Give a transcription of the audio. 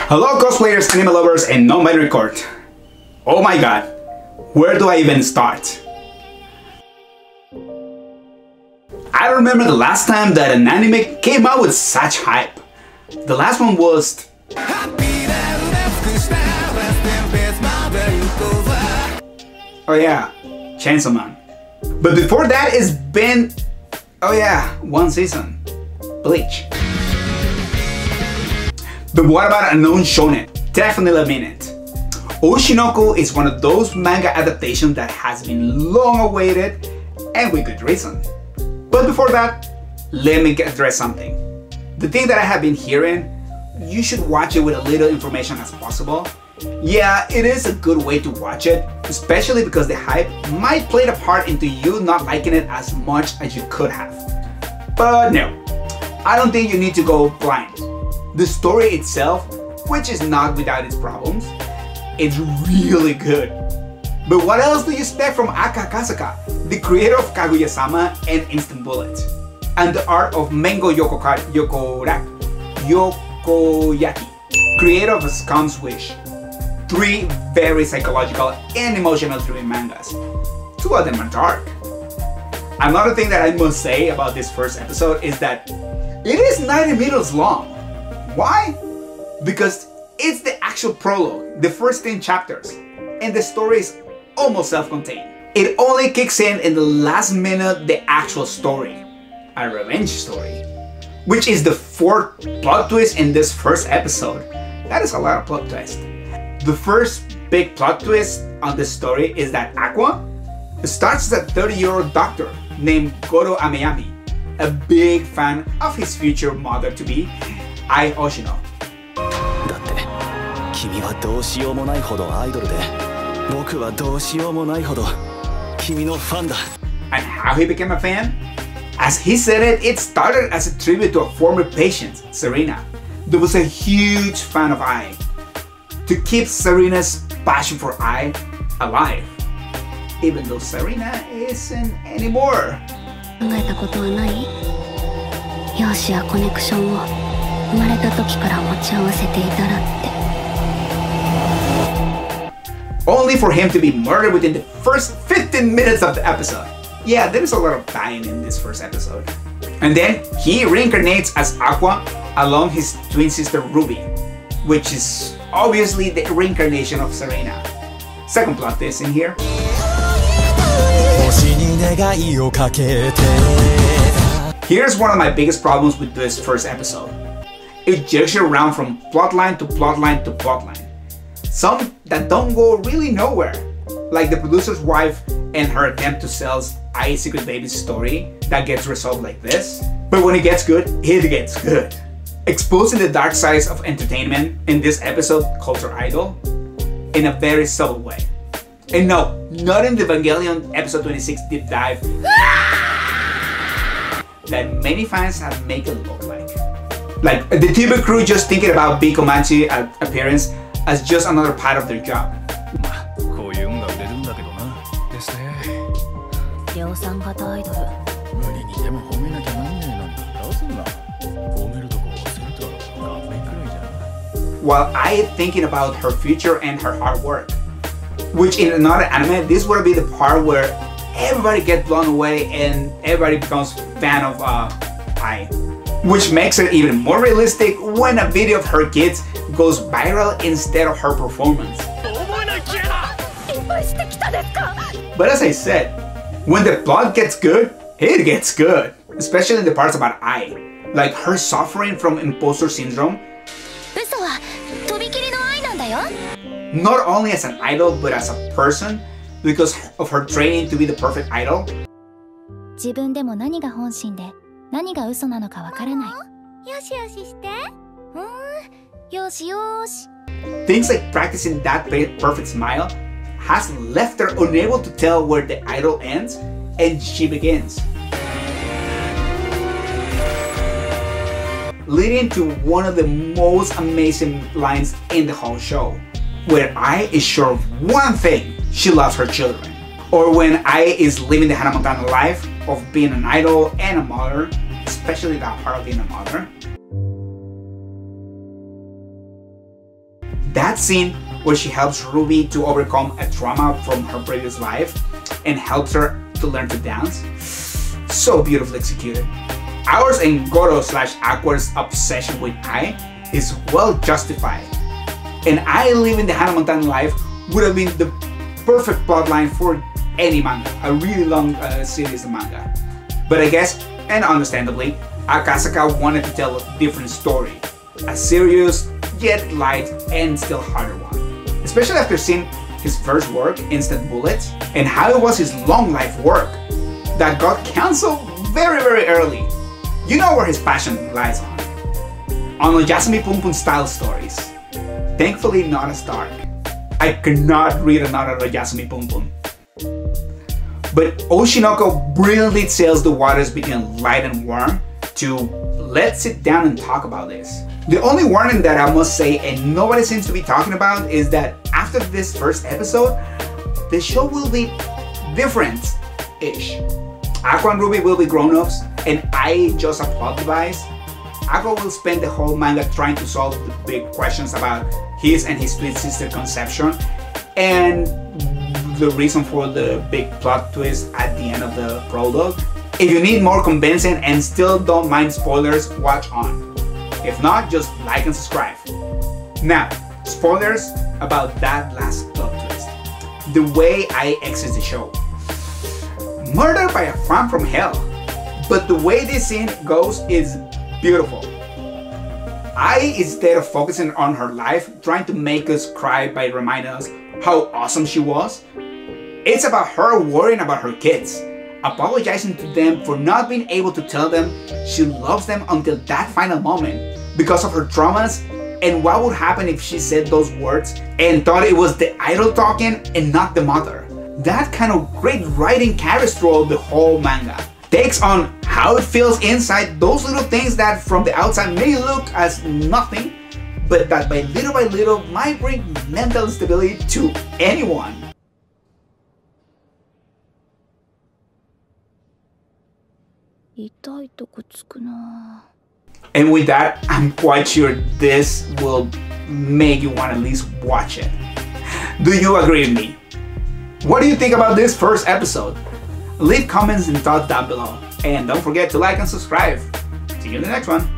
Hello cosplayers, anime lovers, and non-binary court. Oh my god, where do I even start? I don't remember the last time that an anime came out with such hype. The last one was... oh yeah, Chainsaw Man. But before that it's been... oh yeah, one season. Bleach. But what about Unknown Shonen? Definitely a minute. Oshi is one of those manga adaptations that has been long awaited and with good reason. But before that, let me address something. The thing that I have been hearing, you should watch it with a little information as possible. Yeah, it is a good way to watch it, especially because the hype might play a part into you not liking it as much as you could have. But no, I don't think you need to go blind. The story itself, which is not without its problems, it's really good. But what else do you expect from Aka Akasaka, the creator of Kaguya-sama and Instant Bullet, and the art of Mengo Yokoyaki, creator of Scon's Wish? Three very psychological and emotional driven mangas. Two of them are dark. Another thing that I must say about this first episode is that it is 90 minutes long. Why? Because it's the actual prologue, the first 10 chapters, and the story is almost self-contained. It only kicks in the last minute the actual story, a revenge story, which is the fourth plot twist in this first episode. That is a lot of plot twist. The first big plot twist on this story is that Aqua starts as a 30-year-old doctor named Goro Ameyami, a big fan of his future mother-to-be, Ai Oshino. And how he became a fan? As he said it started as a tribute to a former patient, Serena, that was a huge fan of Ai, to keep Serena's passion for Ai alive, even though Serena isn't anymore. Only for him to be murdered within the first 15 minutes of the episode. Yeah, there is a lot of dying in this first episode. And then he reincarnates as Aqua along his twin sister Ruby, which is obviously the reincarnation of Serena. Second plot twist in here. Here's one of my biggest problems with this first episode. It jerks you around from plotline to plotline to plotline. Some that don't go really nowhere, like the producer's wife and her attempt to sell Ai's secret baby's story that gets resolved like this. But when it gets good, it gets good. Exposing the dark sides of entertainment in this episode, Culture Idol, in a very subtle way. And no, not in the Evangelion episode 26 deep dive that many fans have made it look like. Like the TV crew just thinking about Big Comanche appearance as just another part of their job. While I thinking about her future and her hard work, which in another anime, this would be the part where everybody gets blown away and everybody becomes fan of Ai. Which makes it even more realistic when a video of her kids goes viral instead of her performance. But as I said, when the plot gets good, it gets good. Especially the parts about Ai, like her suffering from imposter syndrome. Not only as an idol, but as a person, because of her training to be the perfect idol. Things like practicing that perfect smile has left her unable to tell where the idol ends and she begins. Leading to one of the most amazing lines in the whole show, where Ai is sure of one thing: she loves her children. Or when Ai is living the Hannah Montana life of being an idol and a mother, especially that part of being a mother. That scene where she helps Ruby to overcome a trauma from her previous life and helps her to learn to dance, so beautifully executed. Ours and Goro/Aqua's obsession with Ai is well justified, and Ai living the Hannah Montana life would have been the perfect plotline for any manga, a really long series of manga. But I guess, and understandably, Akasaka wanted to tell a different story, a serious yet light and still harder one. Especially after seeing his first work, Instant Bullets, and how it was his long life work that got cancelled very early. You know where his passion lies on Oyasumi Pum Pum style stories. Thankfully not as dark. I cannot read another Oyasumi Pum Pum. But Oshinoko brilliantly sails the waters between light and warm to let's sit down and talk about this. The only warning that I must say and nobody seems to be talking about is that after this first episode, the show will be different-ish. Aqua and Ruby will be grown-ups and Ai just a plot device. Aqua will spend the whole manga trying to solve the big questions about his and his twin sister conception and the reason for the big plot twist at the end of the prologue. If you need more convincing and still don't mind spoilers, watch on. If not, just like and subscribe. Now, spoilers about that last plot twist. The way Ai exits the show. Murdered by a fan from hell. But the way this scene goes is beautiful. Ai, instead of focusing on her life, trying to make us cry by reminding us how awesome she was, it's about her worrying about her kids, apologizing to them for not being able to tell them she loves them until that final moment because of her traumas and what would happen if she said those words and thought it was the idol talking and not the mother. That kind of great writing carries throughout the whole manga. Takes on how it feels inside, those little things that from the outside may look as nothing, but that by little might bring mental stability to anyone. And with that, I'm quite sure this will make you want to at least watch it. Do you agree with me? What do you think about this first episode? Leave comments and thoughts down below. And don't forget to like and subscribe. See you in the next one.